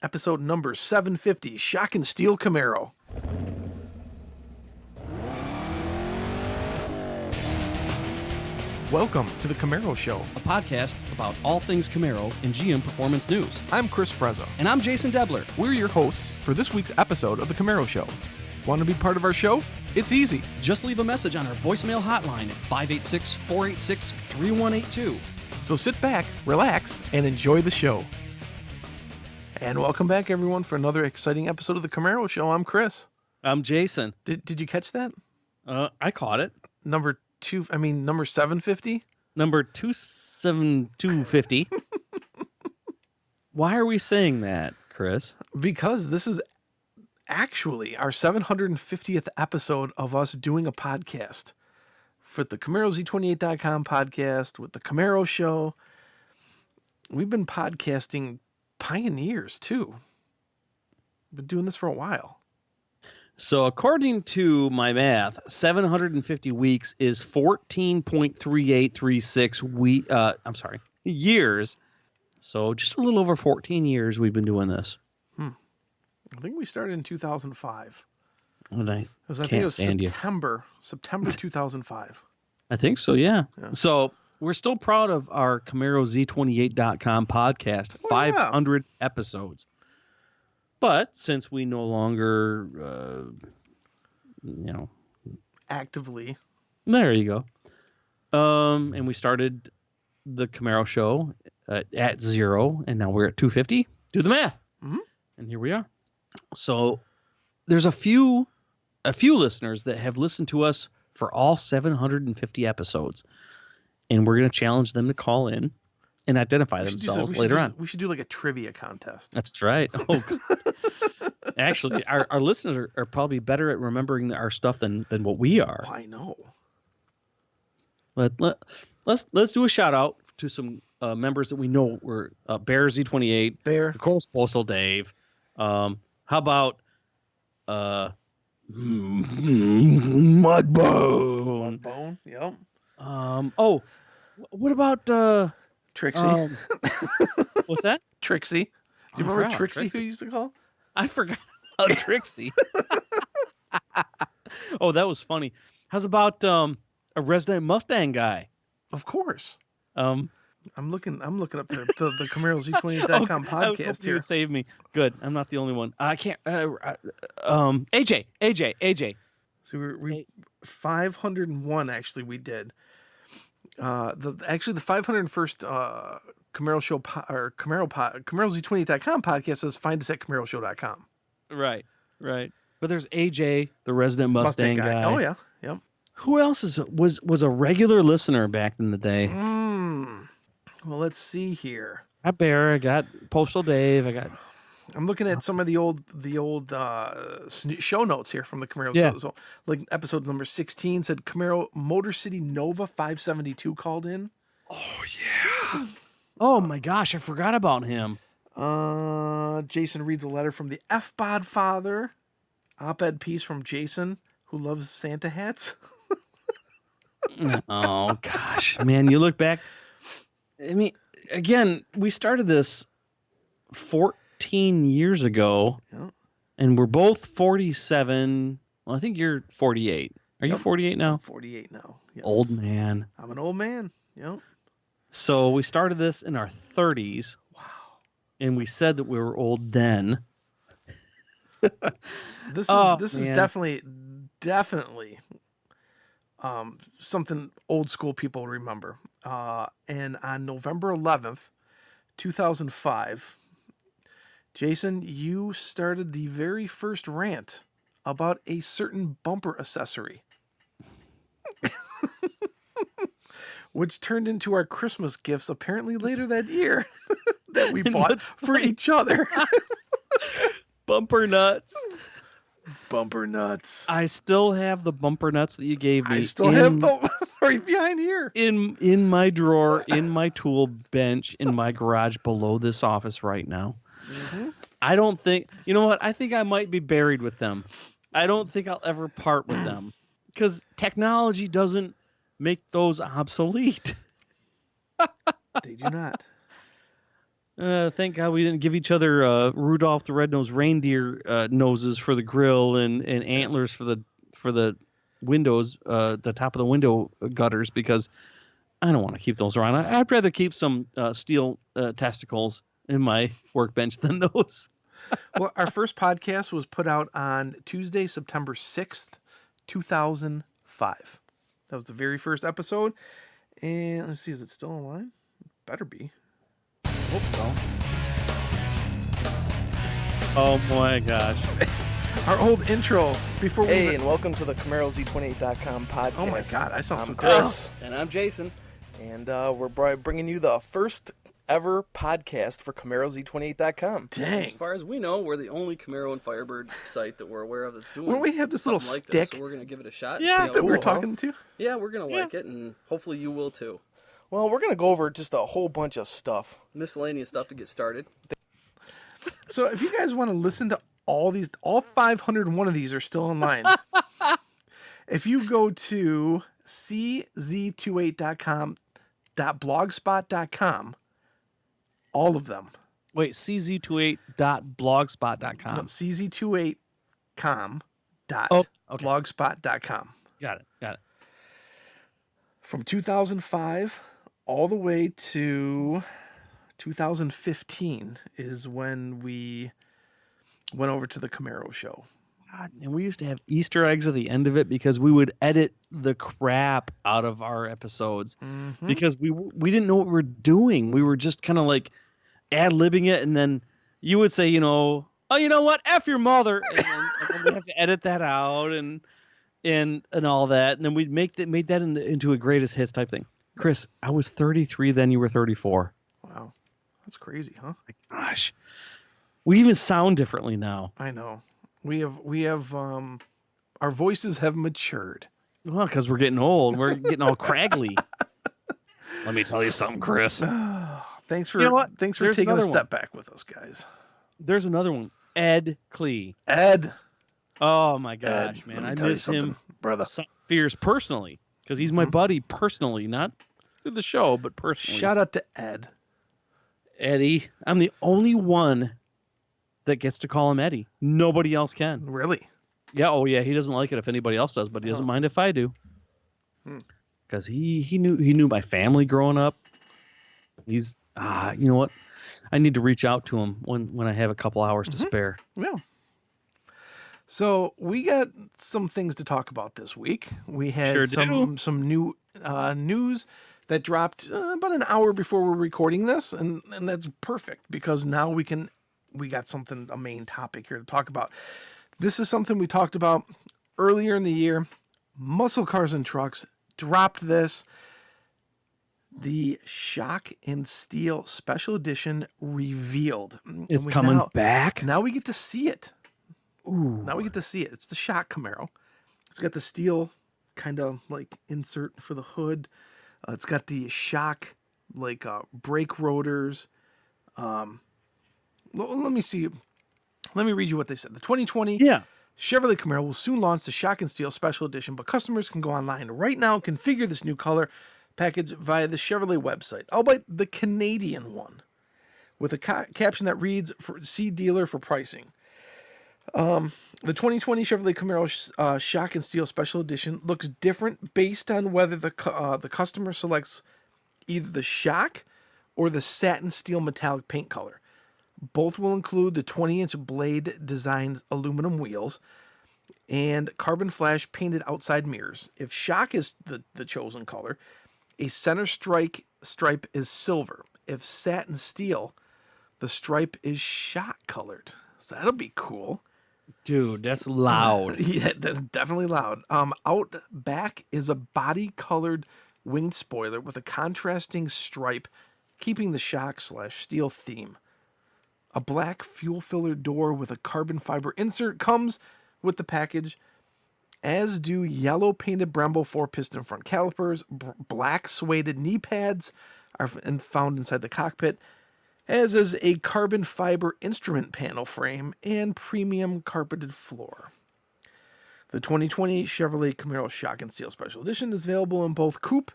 episode number 750, Shockin' Steel Camaro. Welcome to the Camaro Show, a podcast about all things Camaro and GM performance news. I'm Chris Frezza. And I'm Jason Debler. We're your hosts for this week's episode of the Camaro Show. Want to be part of our show? It's easy. Just leave a message on our voicemail hotline at 586-486-3182. So sit back, relax, and enjoy the show. And welcome back, everyone, for another exciting episode of the Camaro Show. I'm Chris. I'm Jason. Did you catch that? I caught it. Number 750? Number 27250. Why are we saying that, Chris? Because this is actually our 750th episode of us doing a podcast for the CamaroZ28.com podcast with the Camaro Show. We've been podcasting pioneers, too. Been doing this for a while. So according to my math, 750 weeks is 14.3836 years. So just a little over 14 years we've been doing this. I think we started in 2005. And I think it was September 2005. I think so, yeah. So we're still proud of our CamaroZ28.com podcast, 500 episodes. But since we no longer, actively. There you go. And we started the Camaro Show at 0, and now we're at 250. Do the math. Mm-hmm. And here we are. So there's a few listeners that have listened to us for all 750 episodes, and we're going to challenge them to call in and identify themselves later on. We should do like a trivia contest. That's right. Oh, actually, our listeners are probably better at remembering our stuff than what we are. Oh, I know. But let's do a shout out to some members that we know were Bear Z28, Bear, of course, Postal Dave. How about Mudbone? Mudbone, yep. What about Trixie? What's that? Trixie. Do you remember Trixie, who you used to call? I forgot about Trixie. Oh, that was funny. How's about a resident Mustang guy? Of course. I'm looking up the CamaroZ28.com podcast here. You would save me. Good. I'm not the only one. I can't. AJ. So we 501 actually we did. The 501st Camaro Show CamaroZ28.com podcast says find us at CamaroShow.com. Right. But there's AJ, the resident Mustang guy. Oh yeah, yep. Who else was a regular listener back in the day? Well, let's see here. I got Bear. I got Postal Dave. I'm looking at some of the old show notes here from the Camaro. Yeah. So like episode number 16 said Camaro Motor City Nova 572 called in. Oh yeah. Oh my gosh, I forgot about him. Jason reads a letter from the F-Bod father. Op-ed piece from Jason, who loves Santa hats. Oh gosh, man, you look back. I mean, again, we started this 14 years ago, and we're both 47. Well, I think you're 48. Are you 48 now? I'm 48 now. Yes. Old man. I'm an old man. Yep. So we started this in our 30s. Wow. And we said that we were old then. This is definitely something old school people remember. And on November 11th, 2005, Jason, you started the very first rant about a certain bumper accessory, which turned into our Christmas gifts apparently later that year that we bought for each other. Bumper nuts. Bumper nuts. I still have the bumper nuts that you gave me. I still have them right behind here. In my drawer, in my tool bench, in my garage below this office right now. Mm-hmm. I don't think, you know what? I think I might be buried with them. I don't think I'll ever part with them because technology doesn't make those obsolete. They do not. Thank God we didn't give each other Rudolph the Red-Nosed Reindeer noses for the grill and antlers for the windows, the top of the window gutters, because I don't want to keep those around. I'd rather keep some steel testicles in my workbench than those. Well, our first podcast was put out on Tuesday, September 6th, 2005. That was the very first episode. And let's see, is it still online? Better be. Hope so. Oh my gosh. Our old intro before we... Hey, and welcome to the CamaroZ28.com podcast. Oh my God, I saw I'm some Chris, And I'm Jason. and we're bringing you the first ever podcast for CamaroZ28.com. As Dang. far as we know, we're the only Camaro and Firebird site that we're aware of that's doing. Well, we have this little something like stick This, so we're gonna give it a shot. and Yeah, see how that it we were goes. talking to. Yeah, we're gonna like it, and hopefully you will too. Well, we're going to go over just a whole bunch of stuff. Miscellaneous stuff to get started. So if you guys want to listen to all 501 of these are still online. If you go to cz28.com.blogspot.com, all of them. Wait, cz28.blogspot.com. No, cz28com.blogspot.com. Got it. From 2005 all the way to 2015 is when we went over to the Camaro Show. God, and we used to have Easter eggs at the end of it because we would edit the crap out of our episodes because we didn't know what we were doing. We were just kind of like ad-libbing it, and then you would say, oh, you know what? F your mother. And then we have to edit that out and all that. And then we made that into a greatest hits type thing. Chris, I was 33 then, you were 34. Wow. That's crazy, huh? Gosh. We even sound differently now. I know. We have our voices have matured. Well, because we're getting old. We're getting all craggly. Let me tell you something, Chris. Thanks for You know what? thanks for There's taking a another step one. back with us, guys. There's another one. Ed Klee. Ed, Oh, my gosh, Ed, man. let me I tell you miss him something, brother. fierce personally because he's my buddy personally, not through the show, but personally. Shout out to Ed. Eddie. I'm the only one that gets to call him Eddie. Nobody else can. Really? Yeah. Oh, yeah. He doesn't like it if anybody else does, but he doesn't mind if I do. Because he knew my family growing up. He's you know what? I need to reach out to him when I have a couple hours to spare. Yeah. So we got some things to talk about this week. We had Sure some new news that dropped about an hour before we're recording this, and that's perfect because now we got a main topic here to talk about. This is something we talked about earlier in the year. Muscle Cars and Trucks dropped this. The Shock and Steel Special Edition revealed. It's coming back. Now we get to see it. Ooh. Now we get to see it. It's the Shock Camaro. It's got the steel kind of like insert for the hood. It's got the Shock like brake rotors. Let me see. Let me read you what they said. The 2020 Chevrolet Camaro will soon launch the Shock and Steel Special Edition, but customers can go online right now and configure this new color package via the Chevrolet website. I'll buy the Canadian one with a caption that reads, "See dealer for pricing." The 2020 Chevrolet Camaro Shock and Steel Special Edition looks different based on whether the customer selects either the shock or the satin steel metallic paint color. Both will include the 20-inch blade designed aluminum wheels and carbon flash painted outside mirrors. If shock is the chosen color, a center stripe is silver. If satin steel, the stripe is shock colored. So that'll be cool. Dude, that's loud. Yeah, that's definitely loud. Out back is a body-colored winged spoiler with a contrasting stripe, keeping the shock/steel theme. A black fuel filler door with a carbon fiber insert comes with the package, as do yellow painted Brembo 4-piston front calipers. Black suede knee pads are found inside the cockpit, as is a carbon fiber instrument panel frame and premium carpeted floor. The 2020 Chevrolet Camaro Shock and Steel Special Edition is available in both coupe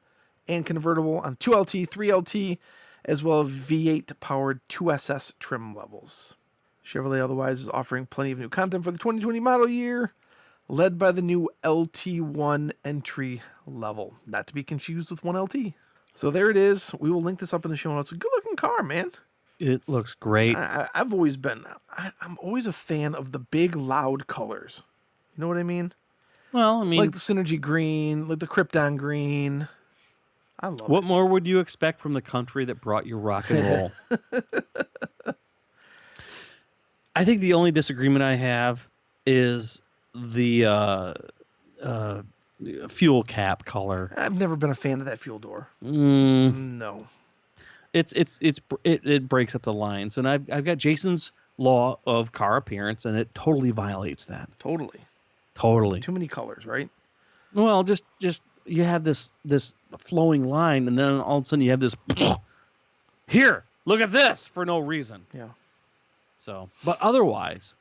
and convertible on 2LT, 3LT, as well as V8 powered 2SS trim levels. Chevrolet otherwise is offering plenty of new content for the 2020 model year, led by the new LT1 entry level, not to be confused with 1LT. So there it is. We will link this up in the show notes. A good looking car, man. It looks great. I'm always a fan of the big, loud colors. You know what I mean? Well, I mean, like the Synergy green, like the Krypton green. I love it. What more would you expect from the country that brought you rock and roll? I think the only disagreement I have is the fuel cap color. I've never been a fan of that fuel door. No. It breaks up the lines, and I've got Jason's law of car appearance, and it totally violates that. Totally. Too many colors, right? Well, just you have this flowing line, and then all of a sudden you have this. Here, look at this for no reason. Yeah. So, but otherwise,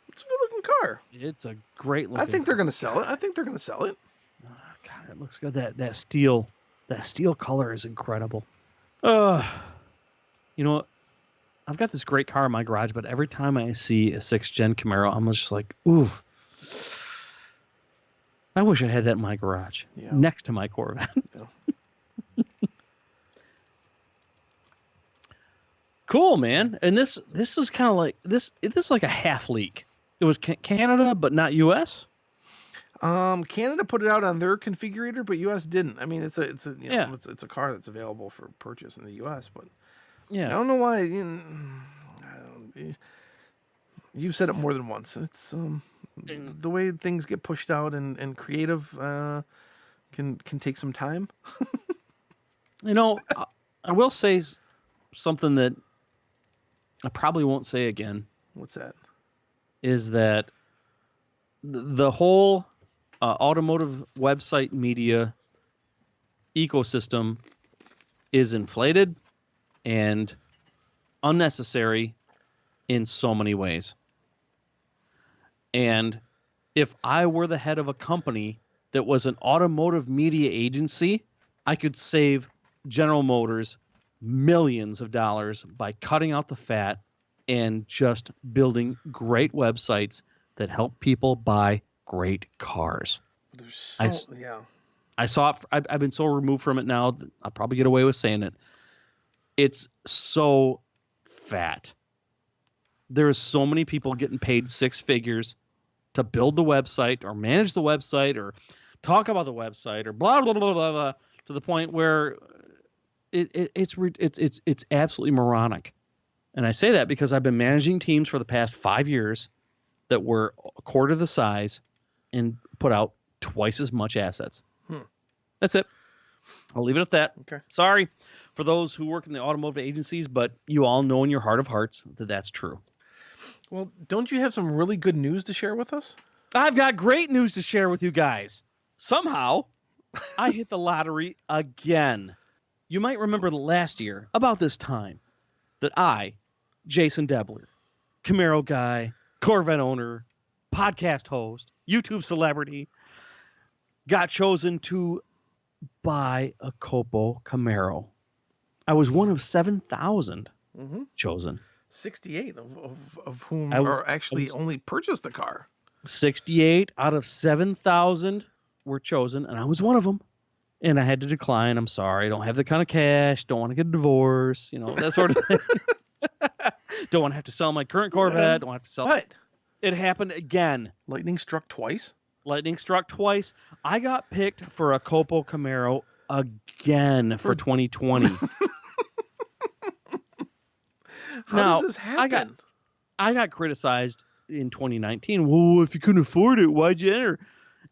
it's a good looking car. It's a great looking. I think they're going to sell it. Oh, God, it looks good. That steel color is incredible. You know, I've got this great car in my garage, but every time I see a 6th gen Camaro, I'm just like, ooh. I wish I had that in my garage, next to my Corvette. Yeah. Cool, man. And this was kind of like this is like a half leak. It was Canada, but not U.S. Canada put it out on their configurator, but U.S. didn't. I mean, it's a car that's available for purchase in the U.S. But I don't know why. You've said it more than once. It's the way things get pushed out and creative can take some time. You know, I will say something that I probably won't say again. What's that? Is that the whole automotive website media ecosystem is inflated and unnecessary in so many ways. And if I were the head of a company that was an automotive media agency, I could save General Motors millions of dollars by cutting out the fat and just building great websites that help people buy great cars. I saw it. I've been so removed from it now, I'll probably get away with saying it. It's so fat. There's so many people getting paid 6 figures to build the website or manage the website or talk about the website or blah blah blah blah blah, to the point where it's absolutely moronic. And I say that because I've been managing teams for the past 5 years that were a quarter the size and put out twice as much assets. That's it. I'll leave it at that. Okay. Sorry for those who work in the automotive agencies, but you all know in your heart of hearts that that's true. Well, don't you have some really good news to share with us? I've got great news to share with you guys. Somehow, I hit the lottery again. You might remember last year, about this time, that I, Jason Debler, Camaro guy, Corvette owner, podcast host, YouTube celebrity, got chosen to buy a COPO Camaro. I was one of 7,000 chosen. 68 of whom only purchased the car. 68 out of 7,000 were chosen, and I was one of them. And I had to decline. I'm sorry. I don't have the kind of cash. Don't want to get a divorce. You know, that sort of thing. Don't want to have to sell my current Corvette. Don't have to sell. What? It happened again. Lightning struck twice? Lightning struck twice. I got picked for a COPO Camaro again for 2020. How does this happen? I got criticized in 2019. Well, if you couldn't afford it, why'd you enter?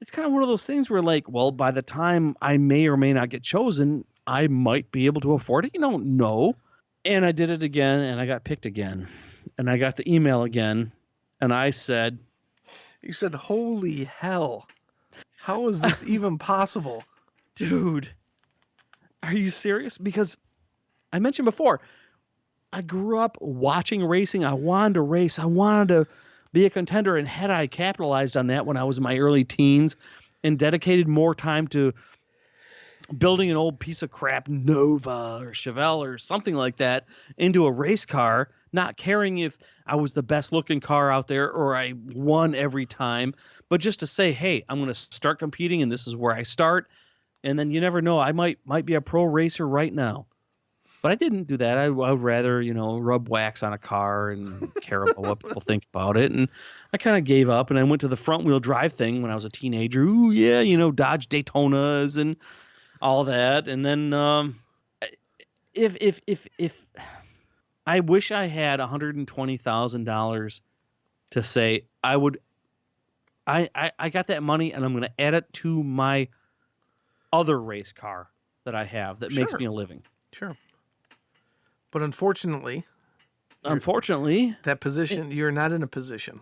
It's kind of one of those things where, like, well, by the time I may or may not get chosen, I might be able to afford it. You don't know. And I did it again, and I got picked again. And I got the email again, and I said... You said, holy hell. How is this even possible? Dude, are you serious? Because I mentioned before, I grew up watching racing. I wanted to race. I wanted to be a contender. And had I capitalized on that when I was in my early teens and dedicated more time to building an old piece of crap Nova or Chevelle or something like that into a race car, not caring if I was the best looking car out there or I won every time, but just to say, hey, I'm going to start competing and this is where I start. And then you never know, I might be a pro racer right now. But I didn't do that. I would rather, rub wax on a car and care about what people think about it. And I kind of gave up and I went to the front wheel drive thing when I was a teenager. Ooh, yeah, Dodge Daytonas and all that. And then if I wish I had $120,000 to say I got that money and I'm going to add it to my other race car that I have that makes me a living. Sure. But unfortunately, that position, you're not in a position.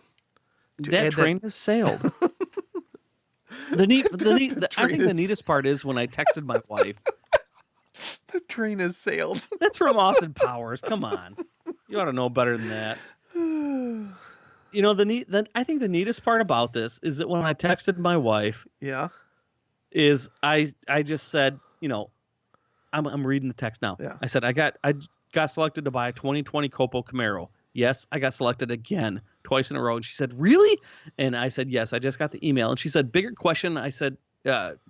That train has sailed. I think the neatest part is when I texted my wife. The train has sailed. That's from Austin Powers. Come on. You ought to know better than that. I think the neatest part about this is that when I texted my wife, is I just said, I'm reading the text now. Yeah. I said I got selected to buy a 2020 COPO Camaro. Yes, I got selected again twice in a row. And she said, really? And I said, yes, I just got the email. And she said, bigger question. I said,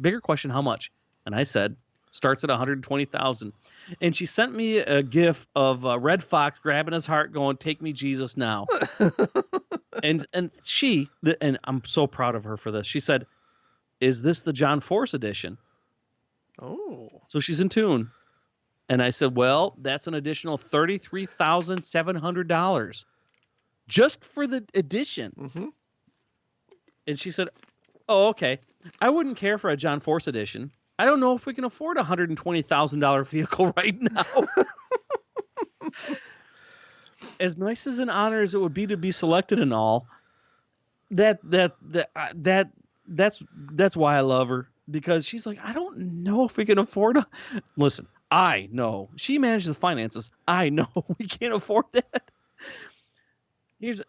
bigger question, how much? And I said, starts at 120,000. And she sent me a gif of Red Fox grabbing his heart going, take me, Jesus, now. and I'm so proud of her for this. She said, is this the John Force edition? Oh. So she's in tune. And I said, well, that's an additional $33,700 just for the edition. Mm-hmm. And she said, oh, okay. I wouldn't care for a John Force edition. I don't know if we can afford a $120,000 vehicle right now. As nice as an honor as it would be to be selected and all, that's why I love her, because she's like, I don't know if we can afford a. Listen, I know she manages the finances. I know we can't afford that.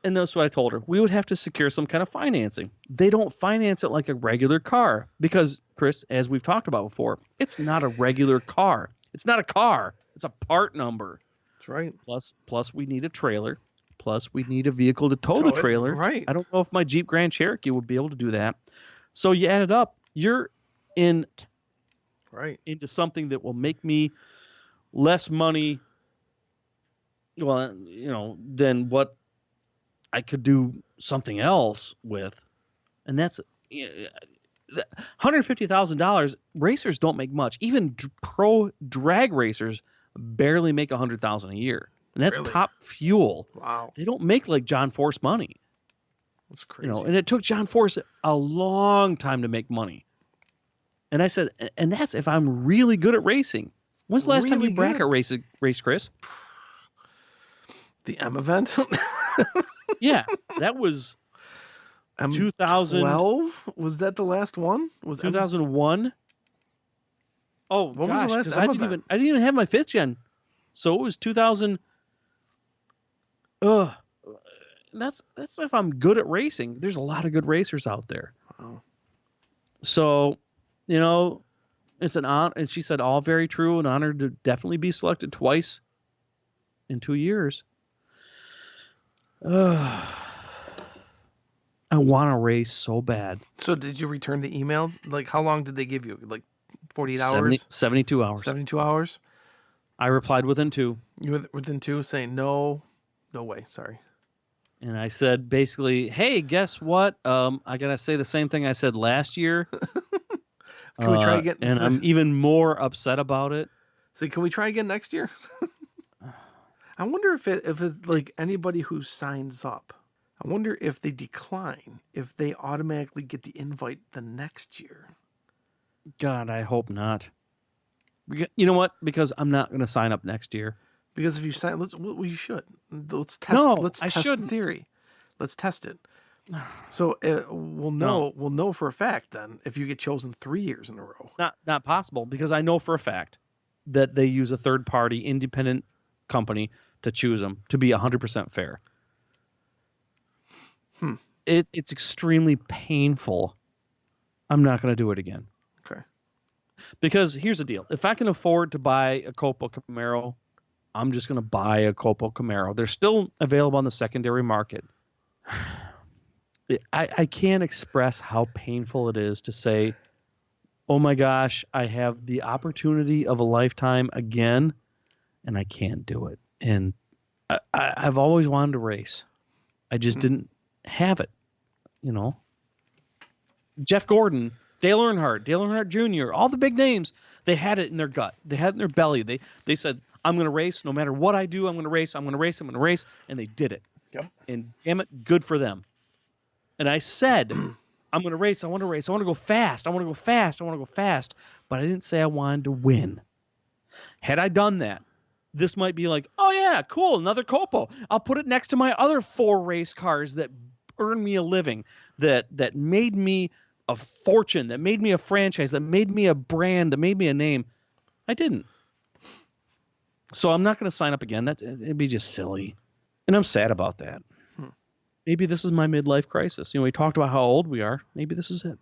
And that's what I told her. We would have to secure some kind of financing. They don't finance it like a regular car because, Chris, as we've talked about before, it's not a regular car. It's not a car. It's a part number. That's right. Plus we need a trailer. Plus we need a vehicle to tow the trailer. Right. I don't know if my Jeep Grand Cherokee would be able to do that. So you add it up, you're into something that will make me less money, than what I could do something else with. And that's $150,000. Racers don't make much. Even pro drag racers barely make $100,000 a year. And that's top fuel. Wow. They don't make like John Force money. That's crazy. And it took John Force a long time to make money. And I said, and that's if I'm really good at racing. When's the last time you bracket race, Chris? The M event? Yeah, that was 2012. Was that the last one? Was 2001? Oh, when was the last I didn't even have my 5th gen. So it was 2000. That's if I'm good at racing. There's a lot of good racers out there. Wow. So, it's an honor. And she said, all very true. An honor to definitely be selected twice in 2 years. I want to race so bad. So did you return the email? Like, how long did they give you? Like 48 hours? 72 hours. 72 hours? I replied within 2. You within 2 saying, no way, sorry. And I said, basically, hey, guess what? I got to say the same thing I said last year. Can we try again? And I'm even more upset about it. So can we try again next year? I wonder if it's like anybody who signs up, I wonder if they decline, if they automatically get the invite the next year. God, I hope not. You know what? Because I'm not going to sign up next year. Because if you sign, you should. Let's test. No, let's test the theory. Let's test it. So we'll know for a fact then if you get chosen 3 years in a row. Not possible, because I know for a fact that they use a third party independent company to choose them to be 100% fair. It's extremely painful. I'm not going to do it again. Okay. Because here's the deal. If I can afford to buy a COPO Camaro, I'm just going to buy a COPO Camaro. They're still available on the secondary market. I can't express how painful it is to say, oh my gosh, I have the opportunity of a lifetime again, and I can't do it. And I've always wanted to race. I just didn't have it, you know. Jeff Gordon, Dale Earnhardt Jr., all the big names, they had it in their gut. They had it in their belly. They said, I'm going to race. No matter what I do, I'm going to race. I'm going to race. I'm going to race. And they did it. Yep. And damn it, good for them. And I said, I'm going to race. I want to race. I want to go fast. I want to go fast. I want to go fast. But I didn't say I wanted to win. Had I done that, this might be like, oh, yeah, cool, another COPO. I'll put it next to my other 4 race cars that earned me a living, that made me a fortune, that made me a franchise, that made me a brand, that made me a name. I didn't. So I'm not going to sign up again. It'd be just silly. And I'm sad about that. Maybe this is my midlife crisis. You know, we talked about how old we are. Maybe this is it.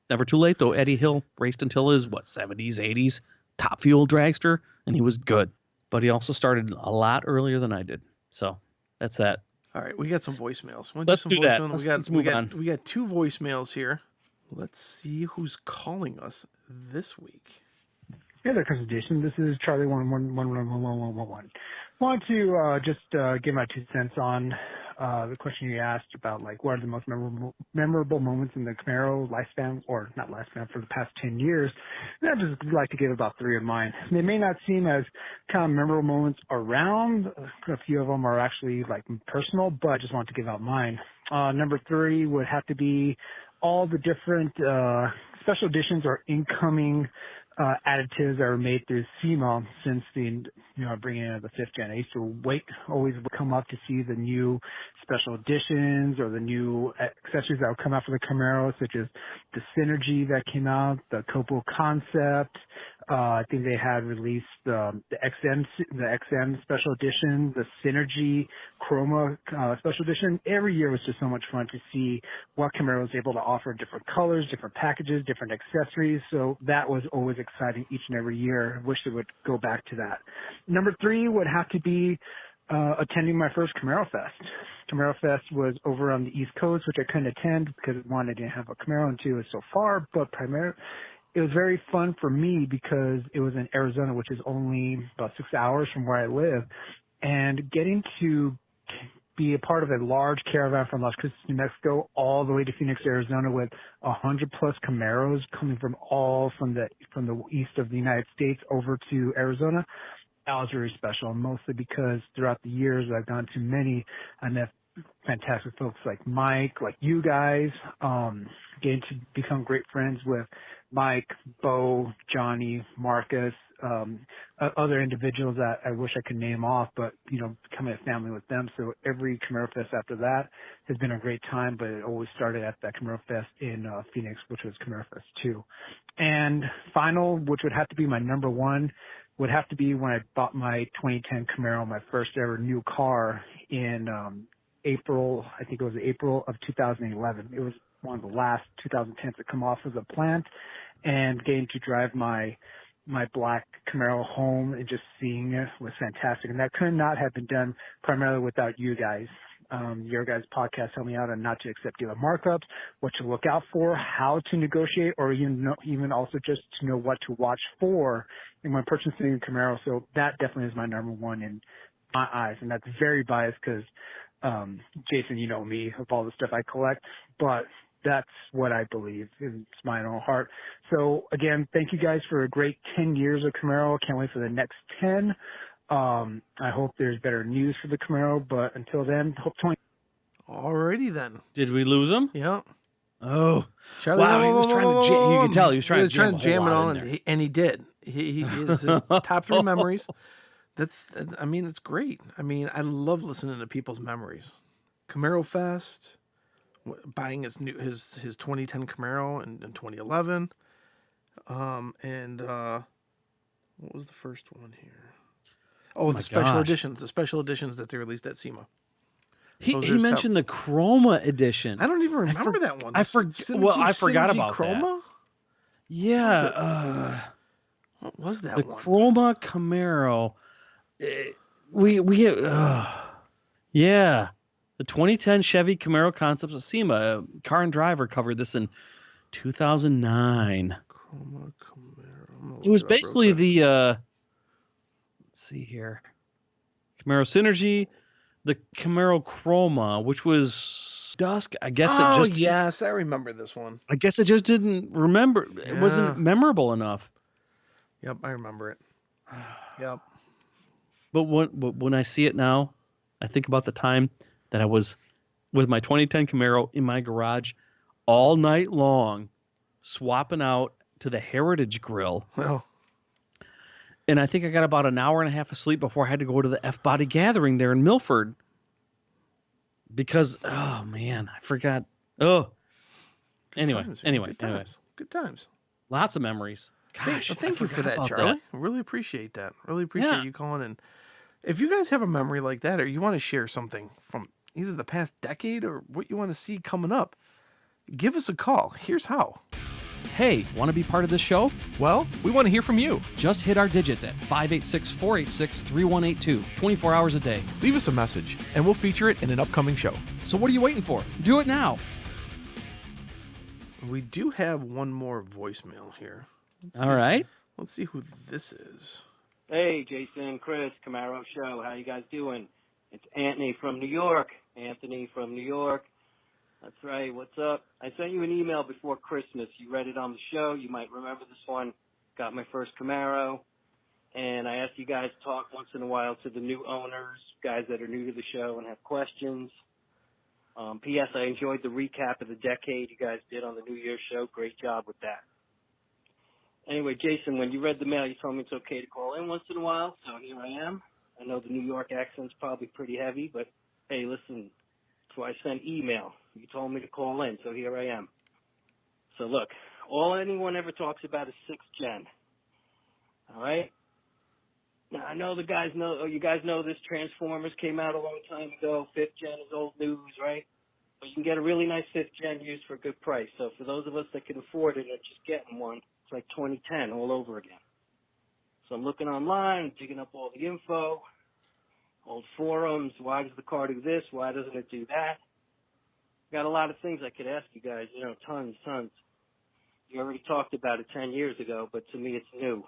Never too late, though. Eddie Hill raced until his, 70s, 80s, top fuel dragster, and he was good. But he also started a lot earlier than I did. So that's that. All right, we got some voicemails. Let's do that. Let's move on. We got 2 voicemails here. Let's see who's calling us this week. Hey there, Chris Jason. This is Charlie 1111111. Want to just give my 2 cents on the question you asked about, like, what are the most memorable moments in the Camaro lifespan, or not lifespan, for the past 10 years. And I'd just like to give about 3 of mine. They may not seem as kind of memorable moments around. A few of them are actually, like, personal, but I just want to give out mine. Number 3 would have to be all the different special editions or incoming additives that are made through SEMA since the bringing in of the 5th gen. I used to always come up to see the new special editions or the new accessories that would come out for the Camaro, such as the Synergy that came out, the COPO Concept. I think they had released the XM special edition, the Synergy Chroma special edition. Every year was just so much fun to see what Camaro was able to offer: different colors, different packages, different accessories. So that was always exciting each and every year. I wish they would go back to that. Number 3 would have to be attending my first Camaro Fest. Camaro Fest was over on the East Coast, which I couldn't attend because, 1, I didn't have a Camaro, and 2, it was so far, but primarily it was very fun for me because it was in Arizona, which is only about 6 hours from where I live, and getting to be a part of a large caravan from Las Cruces, New Mexico, all the way to Phoenix, Arizona, with 100+ Camaros coming from the east of the United States over to Arizona. That was very special, mostly because throughout the years I've gone to many, I met fantastic folks like Mike, like you guys, getting to become great friends with Mike, Bo, Johnny, Marcus, other individuals that I wish I could name off, but, becoming a family with them. So every Camaro Fest after that has been a great time, but it always started at that Camaro Fest in Phoenix, which was Camaro Fest 2. And final, which would have to be my number 1, would have to be when I bought my 2010 Camaro, my first ever new car in April. I think it was April of 2011. It was one of the last 2010s to come off of the plant, and getting to drive my black Camaro home and just seeing it was fantastic. And that could not have been done primarily without you guys. Your guys' podcast helped me out on not to accept dealer markups, what to look out for, how to negotiate, or even also just to know what to watch for in my purchasing a Camaro. So that definitely is my number 1 in my eyes. And that's very biased because, Jason, you know me, of all the stuff I collect, but that's what I believe. It's my own heart. So again, thank you guys for a great 10 years of Camaro. Can't wait for the next 10. I hope there's better news for the Camaro, but until then, hope 20. Alrighty then. Did we lose him? Yeah. Oh, Charlie, wow! He was trying to. You can tell he was trying to jam it all in there. and he did. He is his top 3 memories. It's great. I love listening to people's memories. Camaro Fest, buying his 2010 Camaro in 2011, and what was the first one here? Oh, the special editions. The special editions that they released at SEMA. He mentioned the Chroma edition. I don't even remember that one. I forgot about Chroma? that. Yeah. What was that The one? Chroma Camaro. Yeah. The 2010 Chevy Camaro Concepts of SEMA. Car and Driver covered this in 2009. Chroma Camaro. I'm gonna It was look up real basically quick. the let's see here. Camaro Synergy, the Camaro Chroma, which was dusk. I guess Yes, I remember this one. I guess it just didn't remember. It wasn't memorable enough. Yep, I remember it. Yep. But when I see it now, I think about the time that I was with my 2010 Camaro in my garage all night long, swapping out to the Heritage Grill. Well, And I think I got about an hour and a half of sleep before I had to go to the F-Body Gathering there in Milford. Because, oh, man, I forgot. Oh. Anyway. Good times. Lots of memories. Gosh, Thank you for that, about Charlie. I really appreciate that. Really appreciate you calling in. If you guys have a memory like that, or you want to share something from either the past decade or what you want to see coming up, give us a call. Here's how. Hey, want to be part of this show? Well, we want to hear from you. Just hit our digits at 586-486-3182, 24 hours a day. Leave us a message, and we'll feature it in an upcoming show. So what are you waiting for? Do it now. We do have one more voicemail here. All right. Let's see who this is. Hey, Jason, Chris, Camaro Show. How you guys doing? It's Anthony from New York. That's right. What's up? I sent you an email before Christmas. You read it on the show. You might remember this one. Got my first Camaro. And I asked you guys to talk once in a while to the new owners, guys that are new to the show and have questions. P.S. I enjoyed the recap of the decade you guys did on the New Year's show. Great job with that. Anyway, Jason, when you read the mail, you told me it's okay to call in once in a while, so here I am. I know the New York accent's probably pretty heavy, but hey, listen, that's why I sent email. You told me to call in, so here I am. So look, all anyone ever talks about is 6th gen. All right? Now, I know you guys know this Transformers came out a long time ago. 5th gen is old news, right? But you can get a really nice 5th gen used for a good price. So for those of us that can afford it or just getting one, it's like 2010 all over again. So I'm looking online, digging up all the info, old forums. Why does the car do this? Why doesn't it do that? Got a lot of things I could ask you guys, tons. You already talked about it 10 years ago, but to me it's new.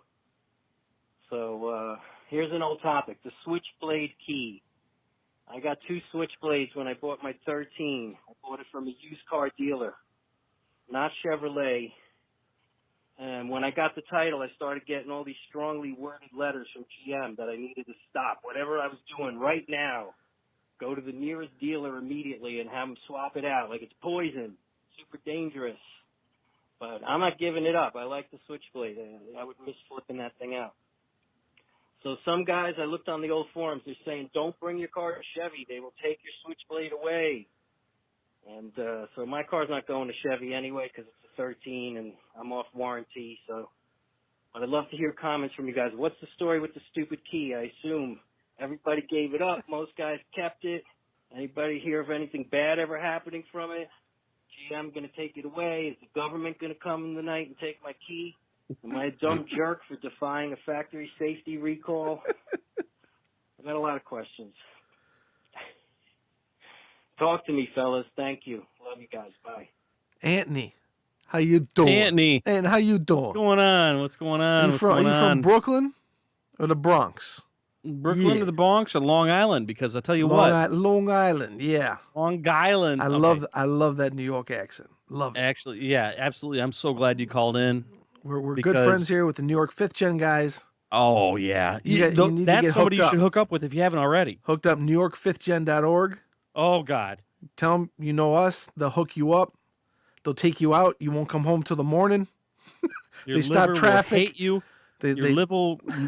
So here's an old topic, the switchblade key. I got 2 switchblades when I bought my 13. I bought it from a used car dealer, not Chevrolet. And when I got the title, I started getting all these strongly worded letters from GM that I needed to stop. Whatever I was doing right now, go to the nearest dealer immediately and have them swap it out like it's poison, super dangerous. But I'm not giving it up. I like the switchblade. I would miss flipping that thing out. So some guys, I looked on the old forums, they're saying, don't bring your car to Chevy. They will take your switchblade away. And so my car's not going to Chevy anyway because it's a 13 and I'm off warranty. So, but I'd love to hear comments from you guys. What's the story with the stupid key? I assume everybody gave it up. Most guys kept it. Anybody hear of anything bad ever happening from it? GM going to take it away? Is the government going to come in the night and take my key? Am I a dumb jerk for defying a factory safety recall? I got a lot of questions. Talk to me, fellas. Thank you. Love you guys. Bye. Anthony, how you doing? Anthony. And how you doing? What's going on? Are you from Brooklyn or the Bronx? Brooklyn or the Bronx or Long Island? Because I tell you what. Long Island, yeah. Long Island. I love that New York accent. Love it. Actually, yeah, absolutely. I'm so glad you called in. We're good friends here with the New York 5th gen guys. Oh, yeah. You need to that's get somebody you hooked should up. hook up with if you haven't already. Hooked up NewYork5thGen.org. Oh, God. Tell them you know us. They'll hook you up. They'll take you out. You won't come home till the morning. Your they stop traffic. Will hate you.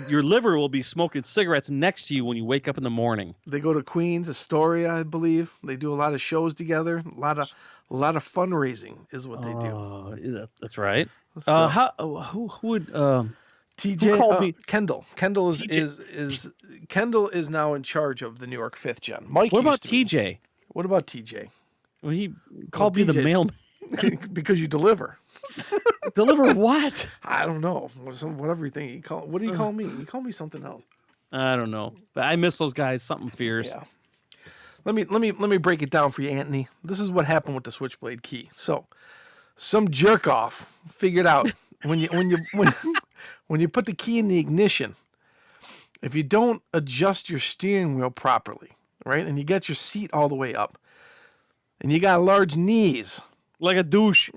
Your liver will be smoking cigarettes next to you when you wake up in the morning. They go to Queens, Astoria, I believe. They do a lot of shows together. A lot of fundraising is what they do. Oh, that's right. So, who would TJ who called me? Kendall. Kendall is Kendall is now in charge of the New York 5th Gen. Mike. What about used to be. TJ? What about TJ? Well, he called me the mailman. Because you deliver. Deliver what? I don't know. Whatever you think. What do you call me? You call me something else. I don't know. But I miss those guys. Something fierce. Yeah. Let me break it down for you, Anthony. This is what happened with the switchblade key. So, some jerk off figured out when you put the key in the ignition, if you don't adjust your steering wheel properly, right, and you get your seat all the way up, and you got large knees, Like a douche.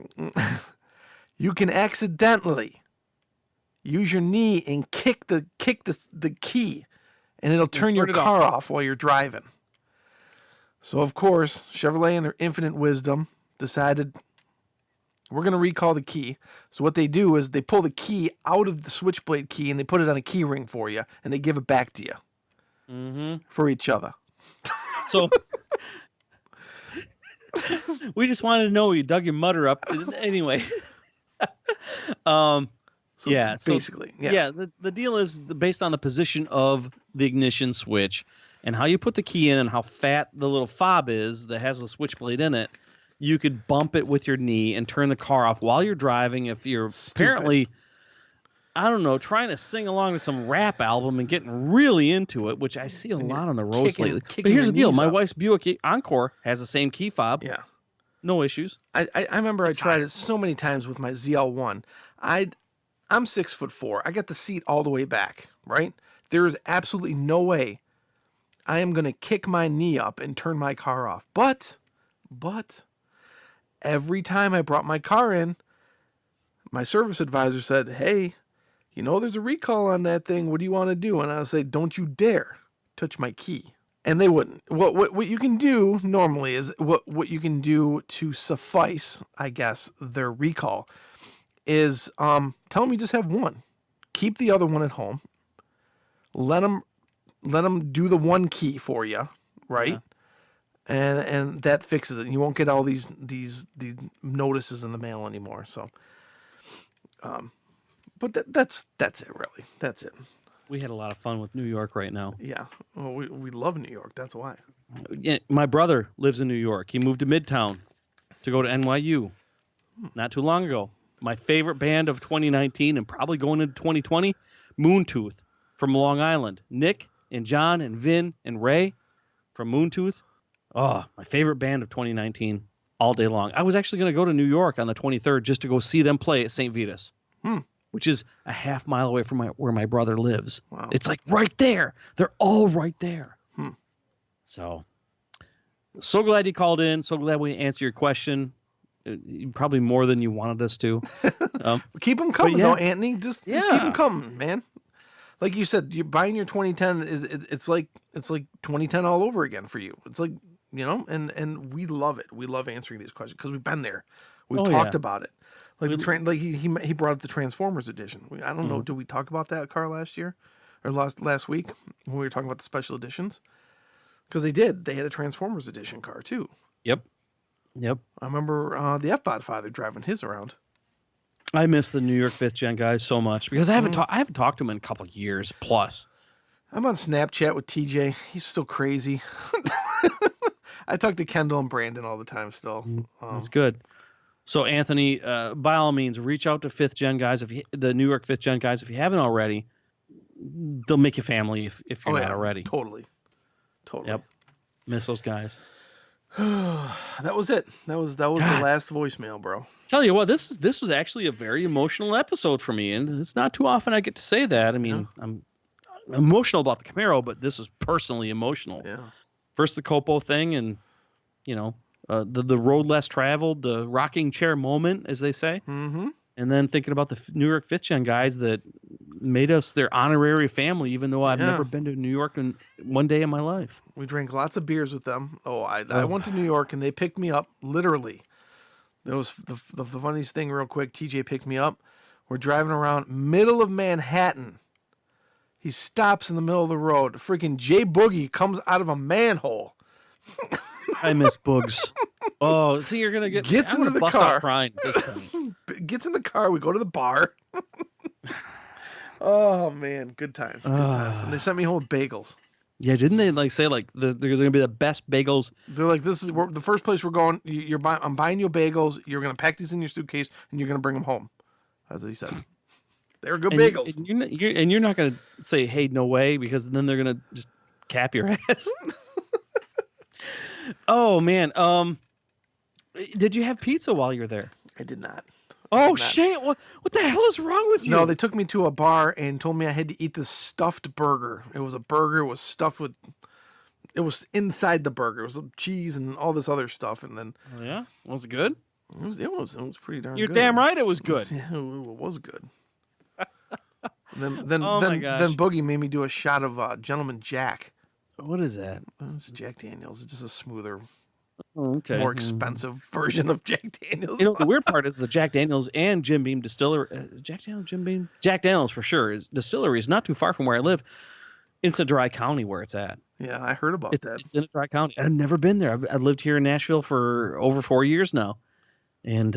you can accidentally use your knee and kick the key, and it'll turn your car off while you're driving. So, of course, Chevrolet, in their infinite wisdom, decided we're going to recall the key. So what they do is they pull the key out of the switchblade key and they put it on a key ring for you, and they give it back to you for each other. So we just wanted to know you dug your mutter up. Anyway. Basically. The deal is based on the position of the ignition switch and how you put the key in and how fat the little fob is that has the switchblade in it. You could bump it with your knee and turn the car off while you're driving. If you're apparently, I don't know, trying to sing along to some rap album and getting really into it, which I see a lot on the roads lately. But here's the deal. My wife's Buick Encore has the same key fob. Yeah. No issues. I remember I tried it so many times with my ZL1. I'm 6'4". I got the seat all the way back, right? There is absolutely no way I am going to kick my knee up and turn my car off. But every time I brought my car in, my service advisor said, hey, there's a recall on that thing. What do you want to do? And I would say, don't you dare touch my key. And they wouldn't. What you can do normally is what you can do to suffice, I guess, their recall is tell them you just have one. Keep the other one at home. Let them do the one key for you, right? Yeah. And that fixes it. You won't get all these notices in the mail anymore. So, but that's it really. That's it. We had a lot of fun with New York right now. Yeah, well, we love New York. That's why. Yeah, my brother lives in New York. He moved to Midtown to go to NYU not too long ago. My favorite band of 2019 and probably going into 2020, Moontooth from Long Island. Nick and John and Vin and Ray from Moontooth. Oh, my favorite band of 2019 all day long. I was actually going to go to New York on the 23rd just to go see them play at St. Vitus, which is a half mile away from where my brother lives. Wow. It's like right there. They're all right there. So glad you called in. So glad we answered your question. Probably more than you wanted us to. Keep them coming, though, Anthony. Just keep them coming, man. Like you said, you're buying your 2010 it's like 2010 all over again for you. It's like, and we love it. We love answering these questions because we've been there. We've talked about it. Like he brought up the Transformers edition. I don't know. Did we talk about that car last year or last week when we were talking about the special editions? Because they did. They had a Transformers edition car too. Yep. I remember the F-Bod father driving his around. I miss the New York 5th Gen guys so much because I haven't talked to them in a couple of years plus. I'm on Snapchat with TJ. He's still crazy. I talk to Kendall and Brandon all the time still. That's good. So Anthony, by all means, reach out to 5th Gen guys, the New York 5th Gen guys, if you haven't already. They'll make you family if you're not already. Totally. Yep. Miss those guys. That was it. That was the last voicemail, bro. Tell you what, this was actually a very emotional episode for me, and it's not too often I get to say that. I mean, I'm emotional about the Camaro, but this was personally emotional. Yeah. First the COPO thing, and the road less traveled, the rocking chair moment, as they say. Mm-hmm. And then thinking about the New York 5th Gen guys that made us their honorary family, even though I've never been to New York in one day in my life. We drank lots of beers with them. I went to New York and they picked me up, literally. That was the funniest thing real quick. TJ picked me up. We're driving around middle of Manhattan. He stops in the middle of the road. Freaking Jay Boogie comes out of a manhole. I miss Boogs. Oh, see, you're going to Gets into the bust car. out crying at this point. Gets in the car. We go to the bar. Oh, man. Good times. Good times. And they sent me home with bagels. Yeah, didn't they like say like they're going to be the best bagels? They're like, this is the first place we're going. I'm buying you bagels. You're going to pack these in your suitcase and you're going to bring them home. That's what he said. They're good bagels. And you're not going to say, hey, no way, because then they're going to just cap your ass. Oh, man. Did you have pizza while you were there? I did not. Oh, shit. What the hell is wrong with you? No, they took me to a bar and told me I had to eat this stuffed burger. It was a burger. It was stuffed with... It was inside the burger. It was cheese and all this other stuff. And then... Oh, yeah? Was it good? It was pretty darn You're good. damn right it was good. It was good. Then my gosh. then Boogie made me do a shot of Gentleman Jack. What is that? It's Jack Daniels. It's just a smoother, Oh, okay. more expensive version of Jack Daniels. You know, the weird part is the Jack Daniels and Jim Beam Distillery. Jack Daniels for sure. Distillery is not too far from where I live. It's a dry county where it's at. Yeah, I heard about that. It's in a dry county. I've never been there. I've lived here in Nashville for over 4 years now, and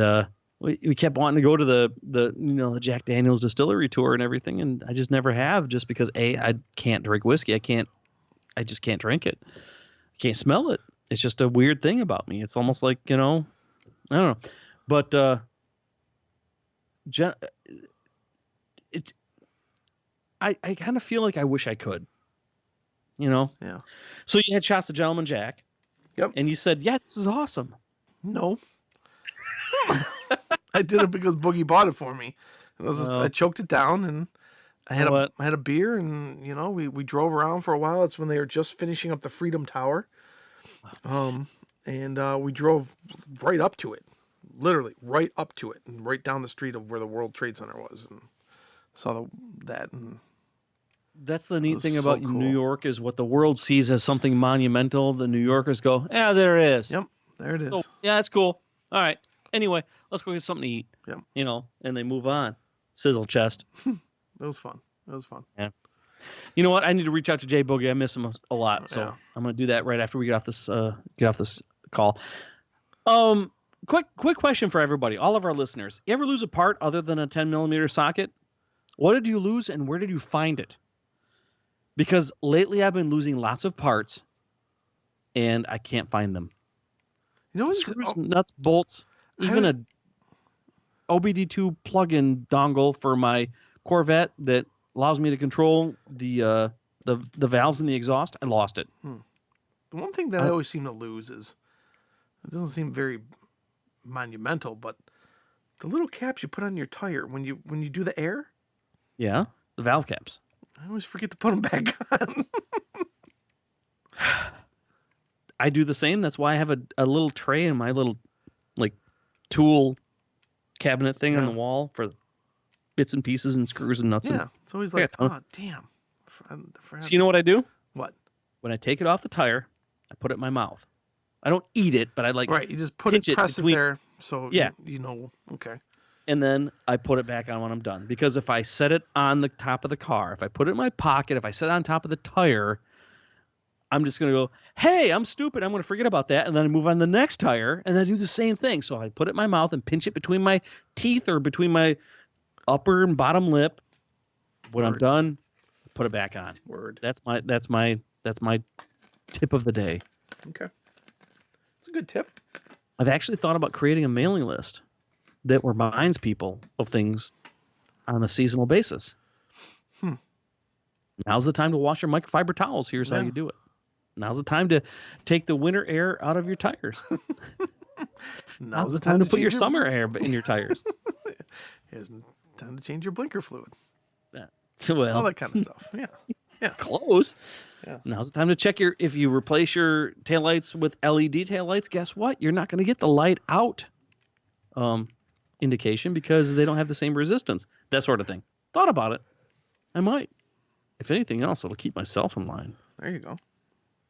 we kept wanting to go to the Jack Daniels Distillery tour and everything, and I just never have, just because I can't drink whiskey. I just can't drink it. I can't smell it. It's just a weird thing about me. It's almost like, I don't know. But I kind of feel like I wish I could. Yeah. So you had shots of Gentleman Jack. Yep. And you said, yeah, this is awesome. No. I did it because Boogie bought it for me. I choked it down and I had a beer and we drove around for a while. It's when they were just finishing up the Freedom Tower. And we drove right up to it. Literally right up to it and right down the street of where the World Trade Center was and saw that and that's the neat thing so about cool. New York is what the world sees as something monumental. The New Yorkers go, yeah, there it is. Yep, there it is. So, yeah, that's cool. All right. Anyway, let's go get something to eat. Yep. And they move on. Sizzle chest. It was fun. Yeah. You know what? I need to reach out to Jay Boogie. I miss him a lot, so Yeah. I'm going to do that right after we get off this call. Quick question for everybody, all of our listeners. You ever lose a part other than a 10mm socket? What did you lose and where did you find it? Because lately I've been losing lots of parts and I can't find them. Screws, nuts, bolts, even a OBD2 plug-in dongle for my Corvette that allows me to control the valves in the exhaust. I lost it. The one thing that I always seem to lose is, it doesn't seem very monumental, but the little caps you put on your tire when you do the air. Yeah, the valve caps. I always forget to put them back on. I do the same. That's why I have a little tray in my little tool cabinet thing on the wall for bits and pieces and screws and nuts. Yeah, it's always like, oh, damn. So you know what I do? What? When I take it off the tire, I put it in my mouth. I don't eat it, but I Right, you just press it there, so you know, okay. And then I put it back on when I'm done. Because if I set it on the top of the car, if I put it in my pocket, if I set it on top of the tire, I'm just going to go, hey, I'm stupid. I'm going to forget about that. And then I move on to the next tire, and then I do the same thing. So I put it in my mouth and pinch it between my teeth or between my upper and bottom lip. When I'm done, put it back on. Word. That's my tip of the day. Okay. It's a good tip. I've actually thought about creating a mailing list that reminds people of things on a seasonal basis. Now's the time to wash your microfiber towels. Here's how you do it. Now's the time to take the winter air out of your tires. Now's the time to put your summer air in your tires. Here's time to change your blinker fluid. Yeah. Well, all that kind of stuff. Yeah. Yeah. Close. Yeah. Now's the time to check if you replace your taillights with LED taillights, guess what? You're not going to get the light out indication because they don't have the same resistance. That sort of thing. Thought about it. I might. If anything else, it'll keep myself in line. There you go.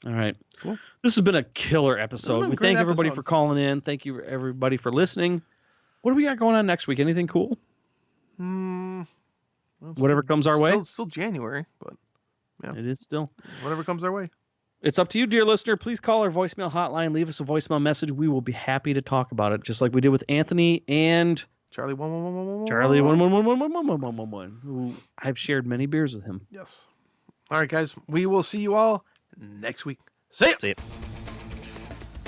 All right. Cool. This has been a killer episode. We thank everybody for calling in. Thank you, everybody, for listening. What do we got going on next week? Anything cool? Whatever comes our way. It's still January, but yeah. It is still. Whatever comes our way. It's up to you, dear listener. Please call our voicemail hotline. Leave us a voicemail message. We will be happy to talk about it, just like we did with Anthony and Charlie 11111. Charlie 1111111, who I've shared many beers with him. Yes. All right, guys. We will see you all next week. See ya. See ya.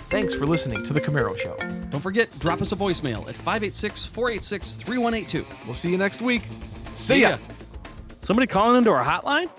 Thanks for listening to The Camaro Show. Don't forget, drop us a voicemail at 586-486-3182. We'll see you next week. See ya. Somebody calling into our hotline?